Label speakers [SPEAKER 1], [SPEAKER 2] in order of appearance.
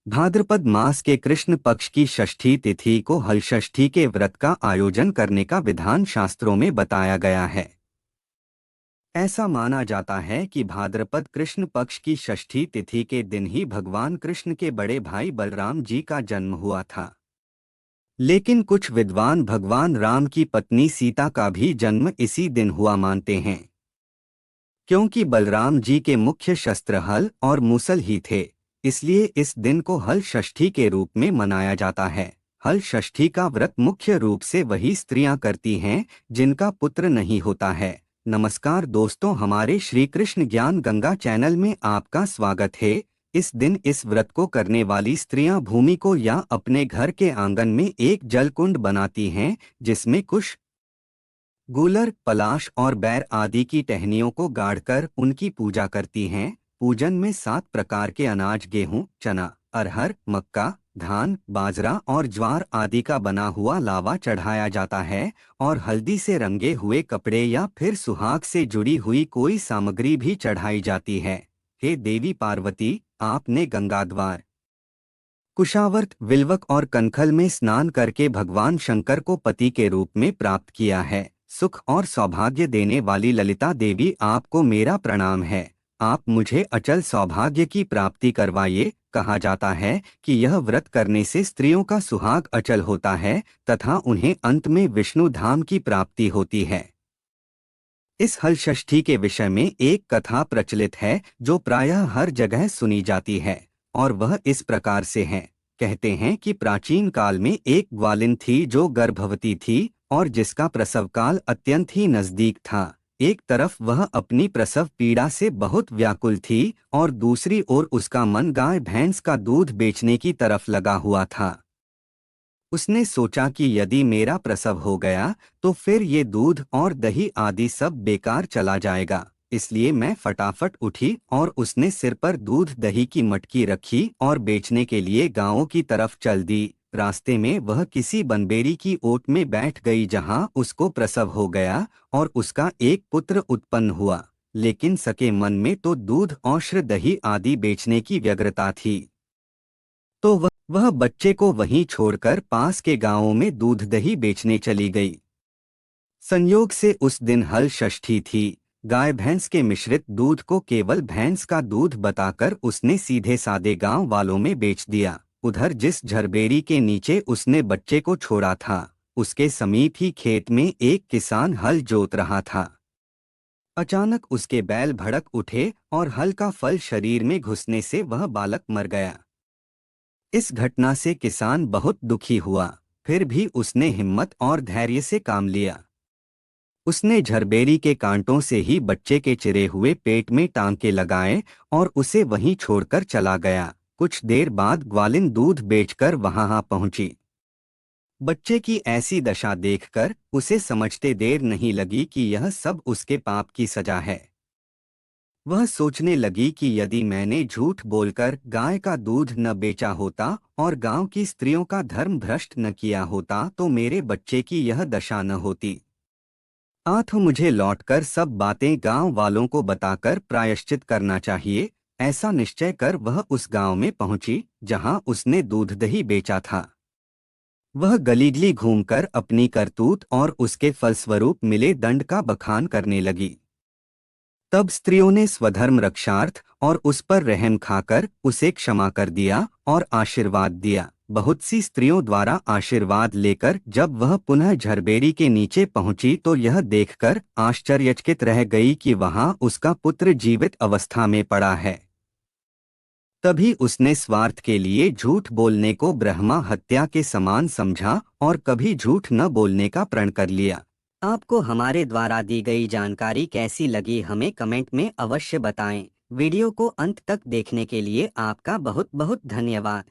[SPEAKER 1] भाद्रपद मास के कृष्ण पक्ष की षष्ठी तिथि को हलषष्ठी के व्रत का आयोजन करने का विधान शास्त्रों में बताया गया है। ऐसा माना जाता है कि भाद्रपद कृष्ण पक्ष की षष्ठी तिथि के दिन ही भगवान कृष्ण के बड़े भाई बलराम जी का जन्म हुआ था। लेकिन कुछ विद्वान भगवान राम की पत्नी सीता का भी जन्म इसी दिन हुआ मानते हैं। क्योंकि बलराम जी के मुख्य शस्त्र हल और मूसल ही थे, इसलिए इस दिन को हल षष्ठी के रूप में मनाया जाता है। हल षष्ठी का व्रत मुख्य रूप से वही स्त्रियां करती हैं जिनका पुत्र नहीं होता है। नमस्कार दोस्तों, हमारे श्री कृष्ण ज्ञान गंगा चैनल में आपका स्वागत है। इस दिन इस व्रत को करने वाली स्त्रियां भूमि को या अपने घर के आंगन में एक जलकुंड बनाती हैं, जिसमें कुश, गूलर, पलाश और बैर आदि की टहनियों को गाड़कर उनकी पूजा करती हैं। पूजन में 7 प्रकार के अनाज गेहूं, चना, अरहर, मक्का, धान, बाजरा और ज्वार आदि का बना हुआ लावा चढ़ाया जाता है और हल्दी से रंगे हुए कपड़े या फिर सुहाग से जुड़ी हुई कोई सामग्री भी चढ़ाई जाती है। हे देवी पार्वती, आपने गंगाद्वार, कुशावर्त, विल्वक और कनखल में स्नान करके भगवान शंकर को पति के रूप में प्राप्त किया है। सुख और सौभाग्य देने वाली ललिता देवी, आपको मेरा प्रणाम है। आप मुझे अचल सौभाग्य की प्राप्ति करवाइए। कहा जाता है कि यह व्रत करने से स्त्रियों का सुहाग अचल होता है तथा उन्हें अंत में विष्णु धाम की प्राप्ति होती है। इस हलषष्ठी के विषय में एक कथा प्रचलित है जो प्रायः हर जगह सुनी जाती है, और वह इस प्रकार से है। कहते हैं कि प्राचीन काल में एक ग्वालिन थी जो गर्भवती थी और जिसका प्रसव काल अत्यंत ही नजदीक था। एक तरफ वह अपनी प्रसव पीड़ा से बहुत व्याकुल थी और दूसरी ओर उसका मन गाय भैंस का दूध बेचने की तरफ लगा हुआ था। उसने सोचा कि यदि मेरा प्रसव हो गया तो फिर ये दूध और दही आदि सब बेकार चला जाएगा, इसलिए मैं फटाफट उठी और उसने सिर पर दूध दही की मटकी रखी और बेचने के लिए गांवों की तरफ चल दी। रास्ते में वह किसी बनबेरी की ओट में बैठ गई जहां उसको प्रसव हो गया और उसका एक पुत्र उत्पन्न हुआ। लेकिन सके मन में तो दूध औश्र दही आदि बेचने की व्यग्रता थी, तो वह बच्चे को वहीं छोड़कर पास के गांवों में दूध दही बेचने चली गई। संयोग से उस दिन हल षष्ठी थी। गाय भैंस के मिश्रित दूध को केवल भैंस का दूध बताकर उसने सीधे सादे गांव वालों में बेच दिया। उधर जिस झरबेरी के नीचे उसने बच्चे को छोड़ा था, उसके समीप ही खेत में एक किसान हल जोत रहा था। अचानक उसके बैल भड़क उठे और हल का फल शरीर में घुसने से वह बालक मर गया। इस घटना से किसान बहुत दुखी हुआ, फिर भी उसने हिम्मत और धैर्य से काम लिया। उसने झरबेरी के कांटों से ही बच्चे के चिरे हुए पेट में टांके लगाए और उसे वहीं छोड़कर चला गया। कुछ देर बाद ग्वालिन दूध बेचकर वहां पहुंची। बच्चे की ऐसी दशा देखकर उसे समझते देर नहीं लगी कि यह सब उसके पाप की सजा है। वह सोचने लगी कि यदि मैंने झूठ बोलकर गाय का दूध न बेचा होता और गांव की स्त्रियों का धर्म भ्रष्ट न किया होता तो मेरे बच्चे की यह दशा न होती। आठ मुझे लौटकर सब बातें गांव वालों को बताकर प्रायश्चित करना चाहिए। ऐसा निश्चय कर वह उस गांव में पहुंची जहां उसने दूध दही बेचा था। वह गली घूमकर अपनी करतूत और उसके फलस्वरूप मिले दंड का बखान करने लगी। तब स्त्रियों ने स्वधर्म रक्षार्थ और उस पर रहम खाकर उसे क्षमा कर दिया और आशीर्वाद दिया। बहुत सी स्त्रियों द्वारा आशीर्वाद लेकर जब वह पुनः झरबेरी के नीचे पहुंची तो यह देखकर आश्चर्यचकित रह गई कि वहां उसका पुत्र जीवित अवस्था में पड़ा है। तभी उसने स्वार्थ के लिए झूठ बोलने को ब्रह्मा हत्या के समान समझा और कभी झूठ न बोलने का प्रण कर लिया। आपको हमारे द्वारा दी गई जानकारी कैसी लगी, हमें कमेंट में अवश्य बताएं। वीडियो को अंत तक देखने के लिए आपका बहुत बहुत धन्यवाद।